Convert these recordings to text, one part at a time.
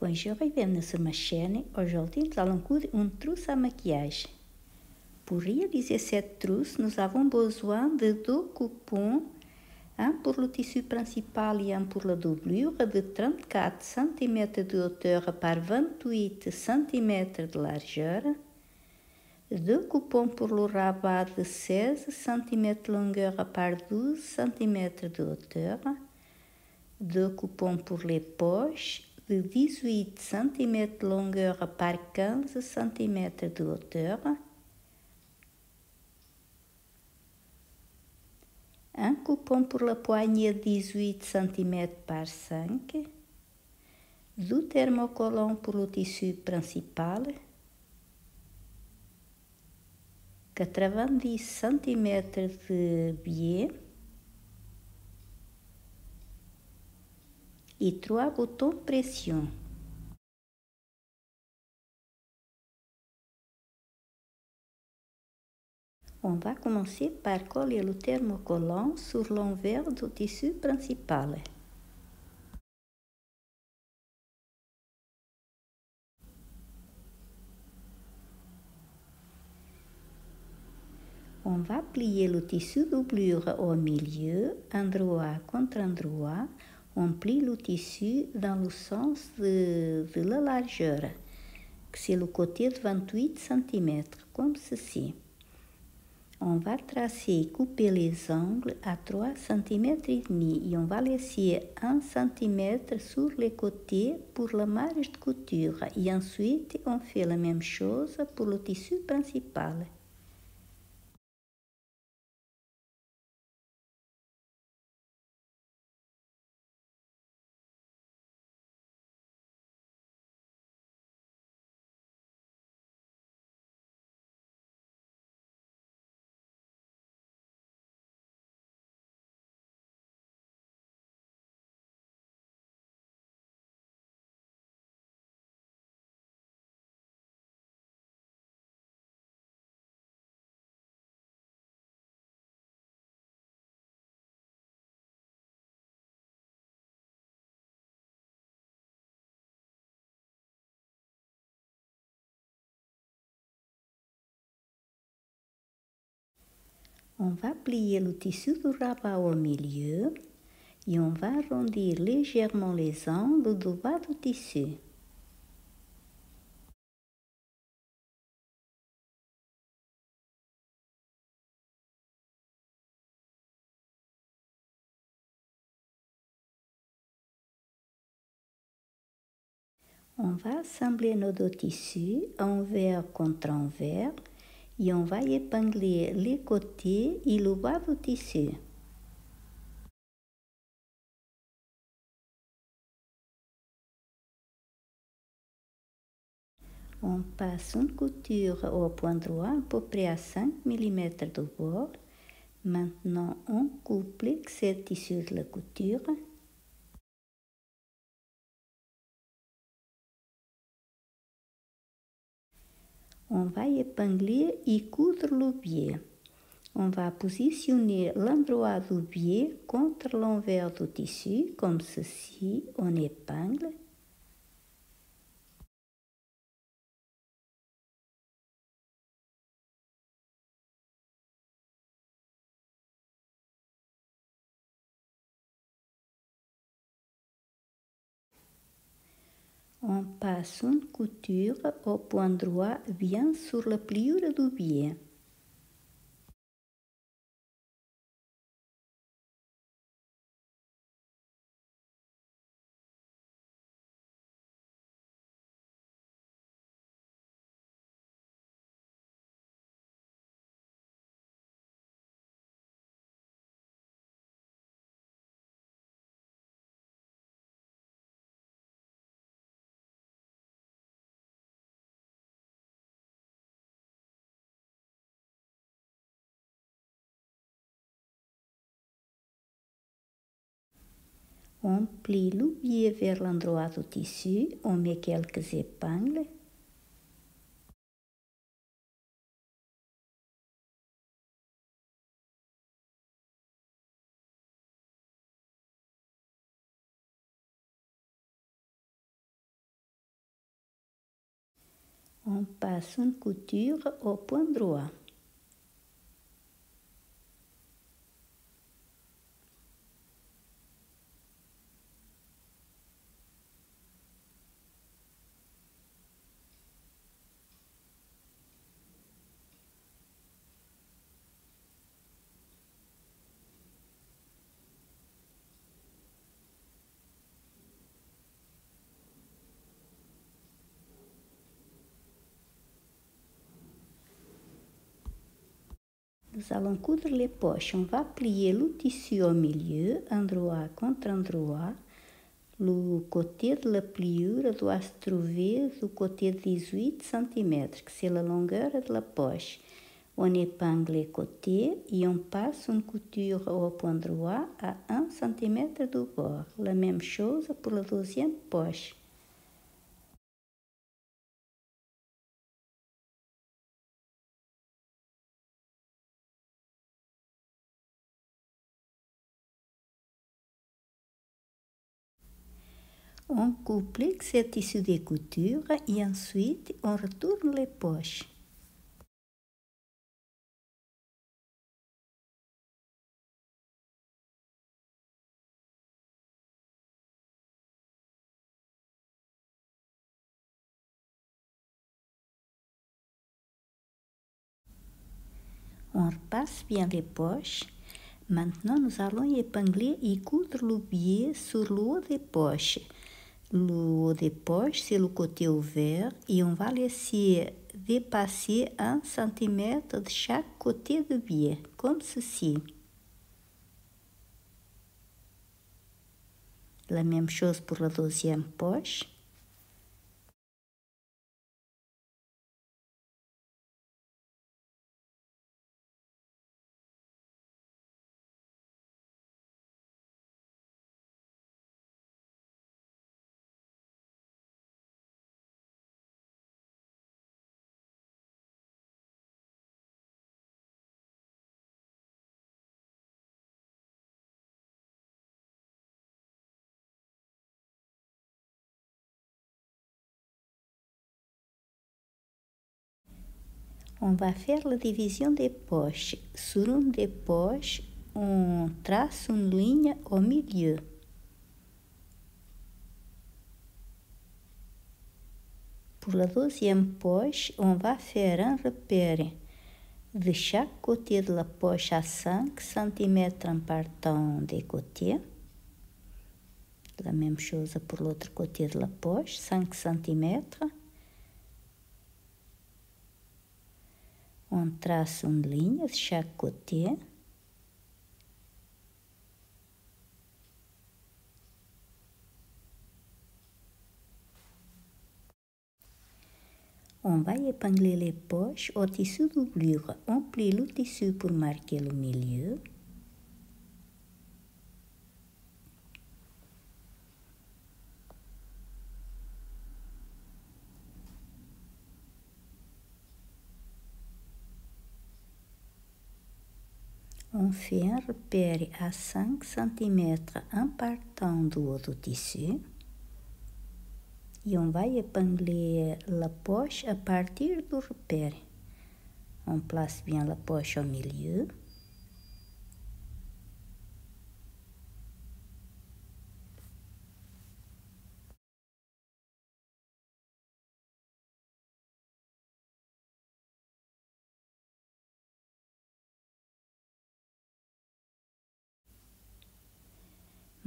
Bonjour et bienvenue sur ma chaîne. Aujourd'hui, nous allons coudre une trousse à maquillage. Pour réaliser cette trousse, nous avons besoin de deux coupons, un pour le tissu principal et un pour la doublure de 34 cm de hauteur par 28 cm de largeur, deux coupons pour le rabat de 16 cm de longueur par 12 cm de hauteur, deux coupons pour les poches de 18 cm de longueur par 15 cm de hauteur, un coupon pour la poignée de 18 cm par 5, deux thermocollants pour le tissu principal, 90 cm de biais et trois boutons pression. On va commencer par coller le thermocollant sur l'envers du tissu principal. On va plier le tissu doublure au milieu, endroit contre endroit. On plie le tissu dans le sens de la largeur, que c'est le côté de 28 cm, comme ceci. On va tracer et couper les angles à 3 cm et demi et on va laisser 1 cm sur les côtés pour la marge de couture. Et ensuite, on fait la même chose pour le tissu principal. On va plier le tissu du rabat au milieu et on va arrondir légèrement les angles du bas du tissu. On va assembler nos deux tissus envers contre envers et on va épingler les côtés et le bas du tissu. On passe une couture au point droit à peu près à 5 mm de bord. Maintenant, on coupe l'excès tissu de la couture. On va épingler et coudre le biais. On va positionner l'endroit du biais contre l'envers du tissu, comme ceci, on épingle. On passe une couture au point droit bien sur la pliure du biais. On plie le biais vers l'endroit du tissu, on met quelques épingles. On passe une couture au point droit. Nous allons coudre les poches. On va plier le tissu au milieu, endroit contre endroit. Le côté de la pliure doit se trouver du côté de 18 cm, que c'est la longueur de la poche. On épingle les côtés et on passe une couture au point droit à 1 cm du bord. La même chose pour la deuxième poche. On couple ce tissu de couture et ensuite on retourne les poches. On repasse bien les poches. Maintenant, nous allons épingler et coudre le biais sur le haut des poches. Le haut des poches, c'est le côté ouvert et on va laisser dépasser 1 cm de chaque côté du biais, comme ceci. La même chose pour la deuxième poche. On va faire la division des poches. Sur une des poches, on trace une ligne au milieu. Pour la deuxième poche, on va faire un repère de chaque côté de la poche à 5 cm en partant des côtés. La même chose pour l'autre côté de la poche, 5 cm. On trace une ligne de chaque côté. On va épingler les poches au tissu doublure. On plie le tissu pour marquer le milieu. On fait un repère à 5 cm en partant du haut du tissu. Et on va épingler la poche à partir du repère. On place bien la poche au milieu.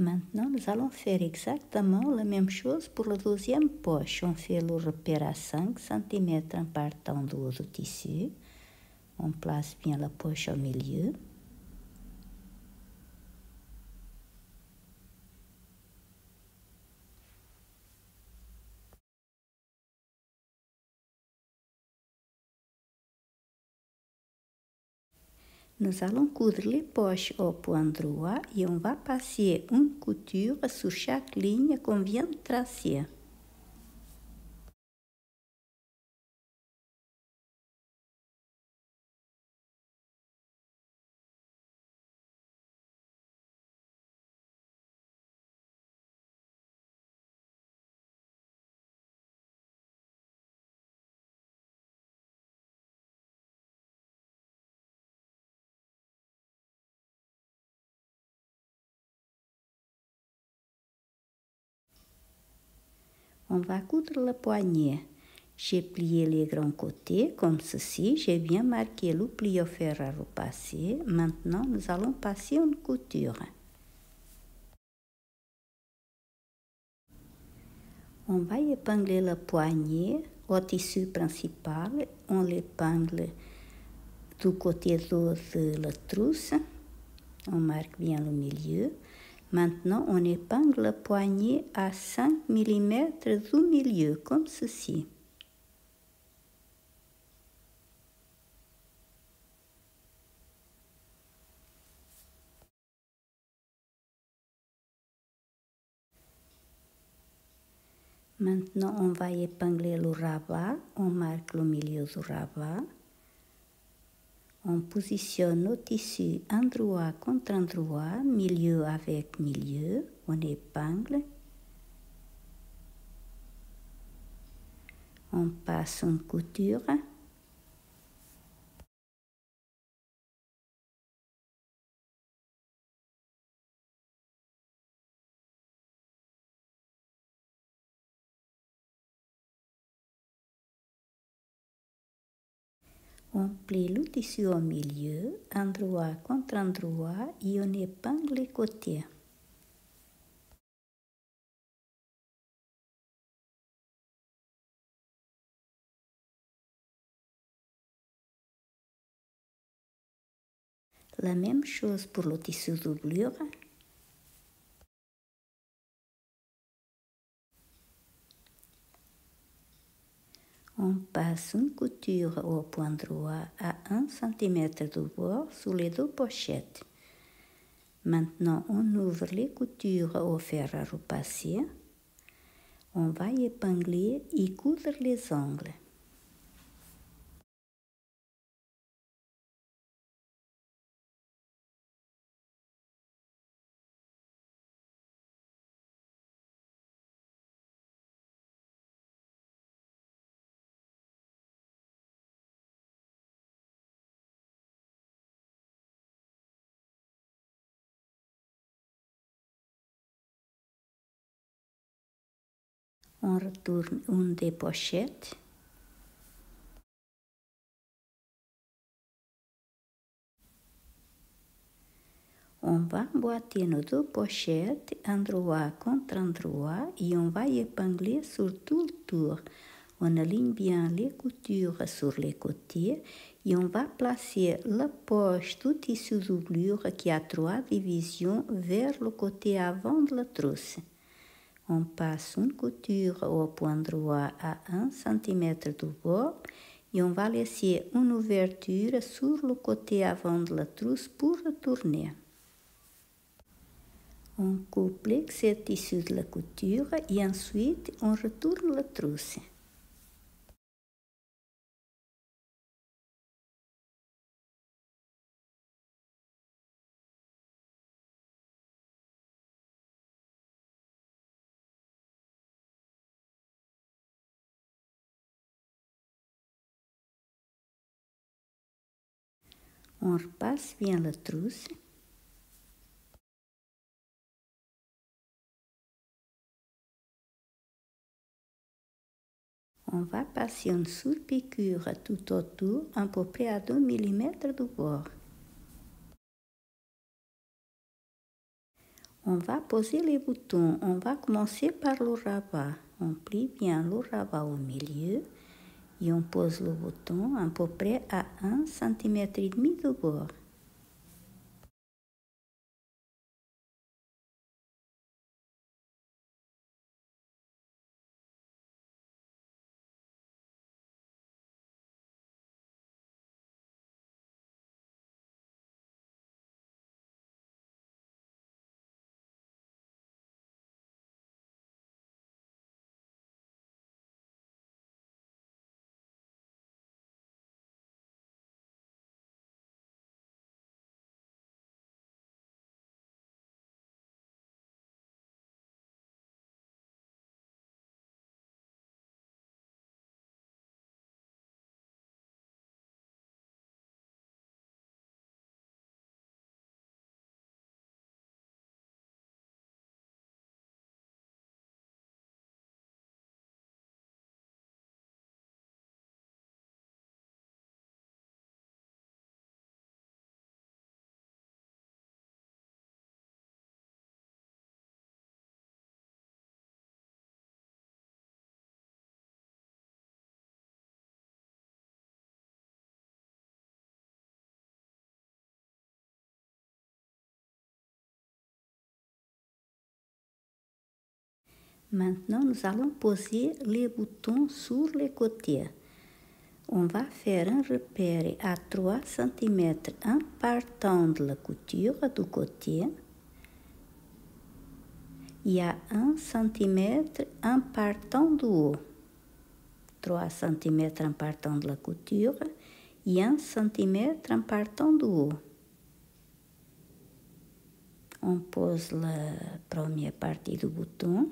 Maintenant, nous allons faire exactement la même chose pour la deuxième poche. On fait le repère à 5 cm en partant du haut du tissu. On place bien la poche au milieu. Nous allons coudre les poches au point droit et on va passer une couture sur chaque ligne qu'on vient de tracer. On va coudre la poignée. J'ai plié les grands côtés comme ceci. J'ai bien marqué le pli au fer à repasser. Maintenant, nous allons passer une couture. On va épingler la poignée au tissu principal. On l'épingle du côté de la trousse. On marque bien le milieu. Maintenant, on épingle la poignée à 5 mm du milieu, comme ceci. Maintenant, on va épingler le rabat. On marque le milieu du rabat. On positionne le tissu endroit contre endroit, milieu avec milieu. On épingle. On passe une couture. On plie le tissu au milieu, endroit contre endroit, et on épingle les côtés. La même chose pour le tissu doublure. On passe une couture au point droit à 1 cm de bord sur les deux pochettes. Maintenant, on ouvre les coutures au fer à repasser. On va épingler et coudre les angles. On retourne une des pochettes. On va emboîter nos deux pochettes, endroit contre endroit, et on va épingler sur tout le tour. On aligne bien les coutures sur les côtés et on va placer la poche du tissu doublure qui a 3 divisions vers le côté avant de la trousse. On passe une couture au point droit à 1 cm du bord et on va laisser une ouverture sur le côté avant de la trousse pour retourner. On coupe l'excès tissu de la couture et ensuite on retourne la trousse. On repasse bien la trousse. On va passer une surpiqûre tout autour, à peu près à 2 mm du bord. On va poser les boutons. On va commencer par le rabat. On plie bien le rabat au milieu et on pose le bouton à peu près à 1 cm et demi du bord. Maintenant, nous allons poser les boutons sur les côtés. On va faire un repère à 3 cm en partant de la couture du côté et à 1 cm en partant du haut. 3 cm en partant de la couture et 1 cm en partant du haut. On pose la première partie du bouton.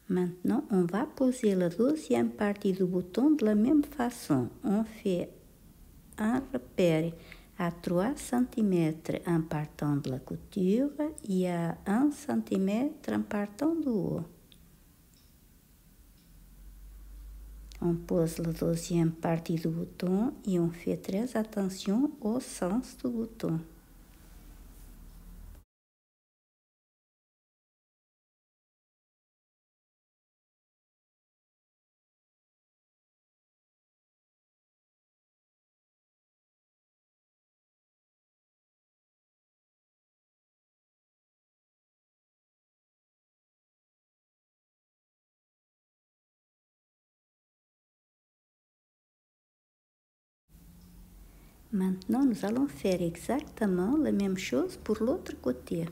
Maintenant, on va poser la deuxième partie du bouton de la même façon. On fait un repère à 3 cm en partant de la couture et à 1 cm en partant du haut. On pose la deuxième partie du bouton et on fait très attention au sens du bouton. Maintenant, nous allons faire exactement la même chose pour l'autre côté.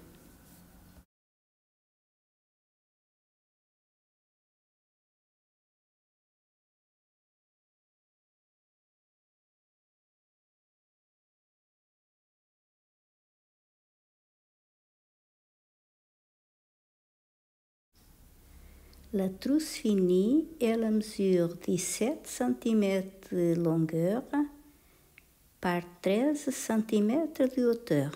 La trousse finie, elle mesure 17 cm de longueur par 13 cm de hauteur.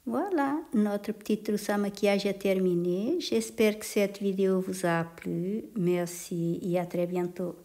Voilà, notre petite trousse à maquillage est terminée. J'espère que cette vidéo vous a plu. Merci et à très bientôt.